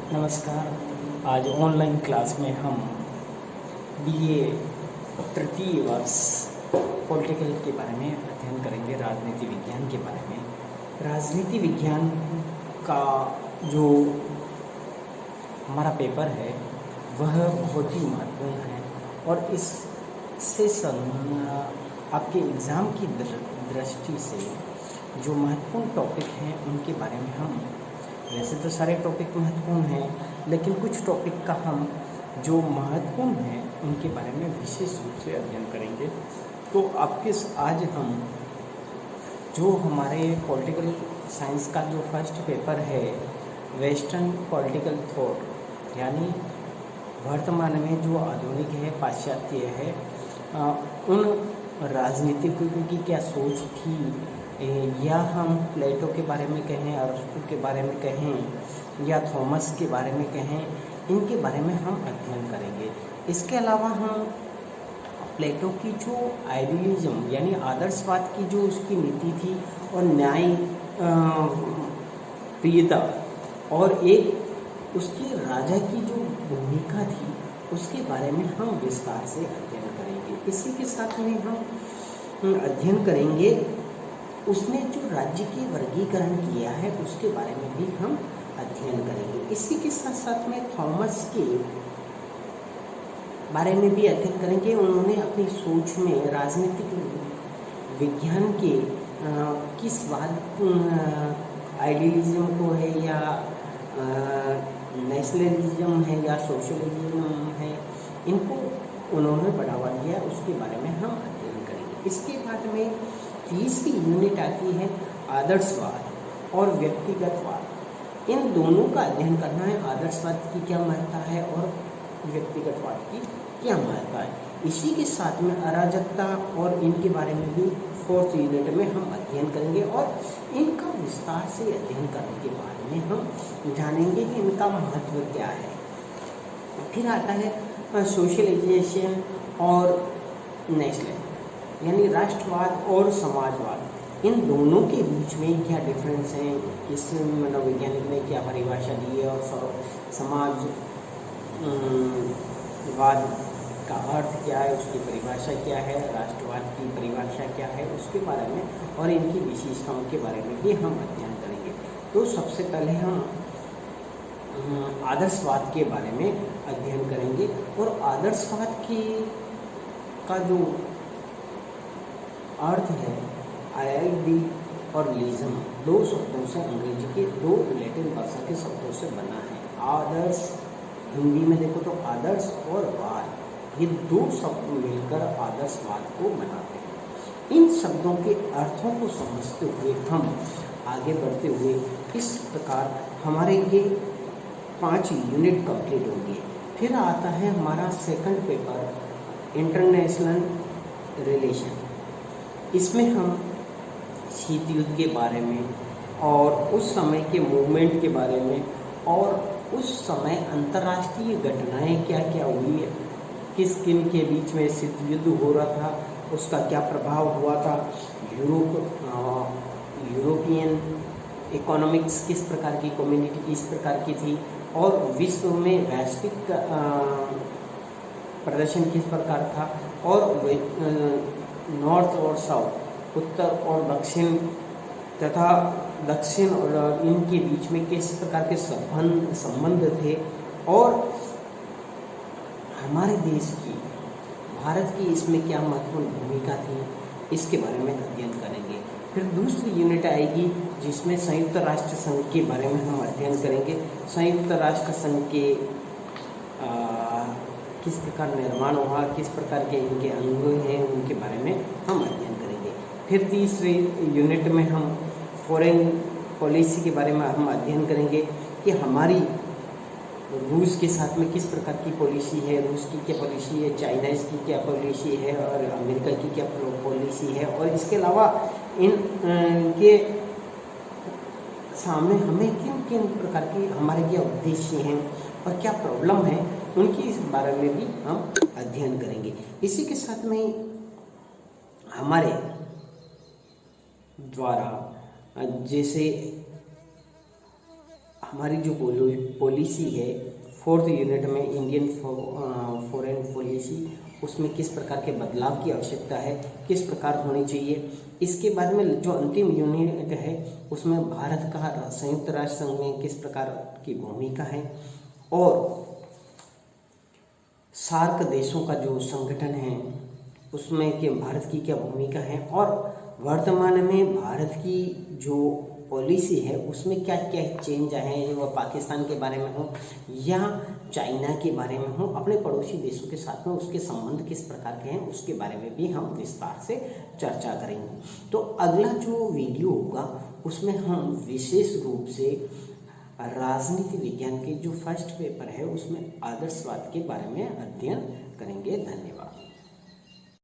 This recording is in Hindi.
नमस्कार। आज ऑनलाइन क्लास में हम बीए तृतीय वर्ष पॉलिटिकल के बारे में अध्ययन करेंगे, राजनीति विज्ञान के बारे में। राजनीति विज्ञान का जो हमारा पेपर है वह बहुत ही महत्वपूर्ण है और इससे आपके एग्ज़ाम की दृष्टि से जो महत्वपूर्ण टॉपिक हैं उनके बारे में हम, वैसे तो सारे टॉपिक महत्वपूर्ण हैं, लेकिन कुछ टॉपिक का हम जो महत्वपूर्ण हैं उनके बारे में विशेष रूप से अध्ययन करेंगे। तो आज हम जो हमारे पॉलिटिकल साइंस का जो फर्स्ट पेपर है, वेस्टर्न पॉलिटिकल थॉट, यानी वर्तमान में जो आधुनिक है, पाश्चात्य है, उन राजनीतिज्ञों की क्या सोच थी, या हम प्लेटो के बारे में कहें, अरस्तु के बारे में कहें या थॉमस के बारे में कहें, इनके बारे में हम अध्ययन करेंगे। इसके अलावा हम प्लेटो की जो आइडियलिज्म यानी आदर्शवाद की जो उसकी नीति थी और न्याय प्रियता और एक उसकी राजा की जो भूमिका थी उसके बारे में हम विस्तार से अध्ययन करेंगे। इसी के साथ में हम अध्ययन करेंगे उसने जो राज्य के वर्गीकरण किया है उसके बारे में भी हम अध्ययन करेंगे। इसी के साथ साथ में थॉमस के बारे में भी अध्ययन करेंगे। उन्होंने अपनी सोच में राजनीतिक विज्ञान के किस आइडियलिज्म को है या नेशनलिज्म है या सोशलिज्म है, इनको उन्होंने बढ़ावा दिया, उसके बारे में हम अध्ययन करेंगे। इसके बाद में तीसरी यूनिट आती है आदर्शवाद और व्यक्तिगतवाद। इन दोनों का अध्ययन करना है। आदर्शवाद की क्या महत्ता है और व्यक्तिगतवाद की क्या महत्ता है। इसी के साथ में अराजकता और इनके बारे में भी फोर्थ यूनिट में हम अध्ययन करेंगे और इनका विस्तार से अध्ययन करने के बाद में हम जानेंगे कि इनका महत्व क्या है। फिर आता है सोशलाइजेशन और नेशनल यानी राष्ट्रवाद और समाजवाद। इन दोनों के बीच में क्या डिफरेंस है, इस मनोवैज्ञानिक ने क्या परिभाषा दी है और समाजवाद का अर्थ क्या है, उसकी परिभाषा क्या है, राष्ट्रवाद की परिभाषा क्या है, उसके बारे में और इनकी विशेषताओं के बारे में भी हम अध्ययन करेंगे। तो सबसे पहले हम आदर्शवाद के बारे में अध्ययन करेंगे और आदर्शवाद का जो अर्थ है आइडियल और लिज्म, दो शब्दों से, अंग्रेजी के दो लैटिन भाषा के शब्दों से बना है। आदर्श, हिंदी में देखो तो आदर्श और वाद, ये दो शब्द मिलकर आदर्शवाद को बनाते हैं। इन शब्दों के अर्थों को समझते हुए हम आगे बढ़ते हुए इस प्रकार हमारे ये 5 यूनिट कंप्लीट होंगे। फिर आता है हमारा सेकंड पेपर, इंटरनेशनल रिलेशन। इसमें हम शीत युद्ध के बारे में और उस समय के मूवमेंट के बारे में और उस समय अंतर्राष्ट्रीय घटनाएं क्या क्या हुई है, किस किन के बीच में शीत युद्ध हो रहा था, उसका क्या प्रभाव हुआ था, यूरोपियन इकोनॉमिक्स किस प्रकार की, कम्युनिटी किस प्रकार की थी और विश्व में वैश्विक प्रदर्शन किस प्रकार था और नॉर्थ और साउथ, उत्तर और दक्षिण तथा दक्षिण और इनके बीच में किस प्रकार के संबंध थे और हमारे देश की, भारत की इसमें क्या महत्वपूर्ण भूमिका थी, इसके बारे में अध्ययन करेंगे। फिर दूसरी यूनिट आएगी जिसमें संयुक्त राष्ट्र संघ के बारे में हम अध्ययन करेंगे। संयुक्त राष्ट्र संघ के किस प्रकार निर्माण हुआ, किस प्रकार के इनके अंग हैं, उनके बारे में हम अध्ययन करेंगे। फिर तीसरे यूनिट में हम फॉरेन पॉलिसी के बारे में हम अध्ययन करेंगे कि हमारी रूस के साथ में किस प्रकार की पॉलिसी है, रूस की क्या पॉलिसी है, चाइनीज़ की क्या पॉलिसी है और अमेरिका की क्या पॉलिसी है और इसके अलावा इन के सामने हमें किन किन प्रकार की हमारे क्या उद्देश्य हैं और क्या प्रॉब्लम है, उनकी इस बारे में भी हम अध्ययन करेंगे। इसी के साथ में हमारे द्वारा जैसे हमारी जो पॉलिसी है 4th यूनिट में इंडियन फॉरेन पॉलिसी, उसमें किस प्रकार के बदलाव की आवश्यकता है, किस प्रकार होनी चाहिए। इसके बाद में जो अंतिम यूनिट है उसमें भारत का संयुक्त राष्ट्र संघ में किस प्रकार की भूमिका है, और सार्क देशों का जो संगठन है उसमें कि भारत की क्या भूमिका है, और वर्तमान में भारत की जो पॉलिसी है उसमें क्या क्या चेंज आए हैं, वह पाकिस्तान के बारे में हो या चाइना के बारे में हो, अपने पड़ोसी देशों के साथ में उसके संबंध किस प्रकार के हैं उसके बारे में भी हम विस्तार से चर्चा करेंगे। तो अगला जो वीडियो होगा उसमें हम विशेष रूप से राजनीति विज्ञान के जो फर्स्ट पेपर है उसमें आदर्शवाद के बारे में अध्ययन करेंगे। धन्यवाद।